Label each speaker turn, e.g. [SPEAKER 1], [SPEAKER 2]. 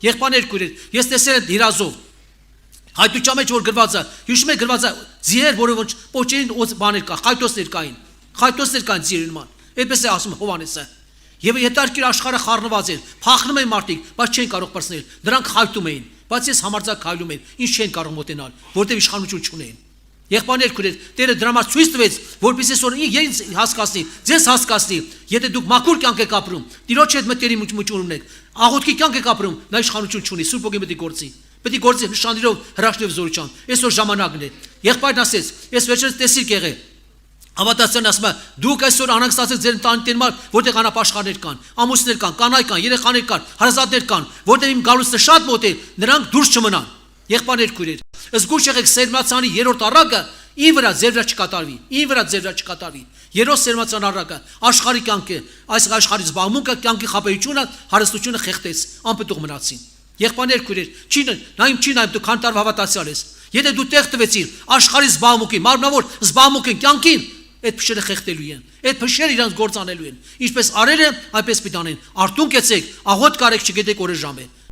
[SPEAKER 1] Եղբայրներ քույրեր, ես տեսել եմ դիրազով հայտուճա մեջ որ գրված է, հիշում եք գրված է ձիեր, որը ոչ պոչերին բաներ կա, խայտոսներ կային ձիերին ման։ Այդպես է ասում Հովհաննեսը։ Եվ հետարքիր աշխարհը խառնված էր, փախնում էին մարդիկ, բայց չեն կարող պրծնել, դրանք խայտում էին, բայց ես համարձակ քայլում եմ, ինչ չեն կարող մոտենալ, որտեղ իշխանություն չունեն։ Եղբայրներ քույրեր, Տերը դրա համար ցույց տվեց, որպեսզի այսօր ինձ հասկացնի, ձեզ հասկացնի, եթե դուք մաքուր կյանք եք ապրում, Տիրոջ հետ մտերիմ մուճուն ունեք, աղոթքի կյանք եք ապրում, նա իշխանություն չունի, Սուրբ Օգին պետք է գործի։ Պետք է գործի նշաններով, հրաշքներով զորությամբ։ Այսօր ժամանակն է։ Եղբայրն ասեց, ես վերջերս տեսիք եղե։ Հավատացյալն ասում է, դուք այսօր անհանգստացեք ձեր ընտանիքների համար, որտեղ անապաշխարներ կան, ամուսներ կան, կանայք կան, երեխաներ կան, հարազատներ կան, որտեղ իմ գալուստը շատ մոտ է, նրանք դուրս չմնան։ Եղբայրներ քույրեր, զգուշ եղեք Սերմացանի 3-րդ առակը ի վրա ձեր վրա չկատարվի։ Երրորդ Սերմացան առակը աշխարհի կյանքը, այս աշխարհի զբաղմունքը, կյանքի խաբեությունը, հարստությունը խեղդեց, անպտուղ մնացին։ Եղբայրներ քույրեր, չի նայում դու քան տարվա հավատացյալ ես։ Եթե դու տեղ տվեցիր աշխարհի զբաղմունքի, մարմնավոր զբաղմունքին, կյանքին, այդ փշերը խեղդելու են։ Այդ փշերը իրանց գործանելու են։ Ինչպես արել են, այնպես պիտի անեն։ Արթուն կեցեք, աղոթք արեք, չգիտեք օրը ժամ է։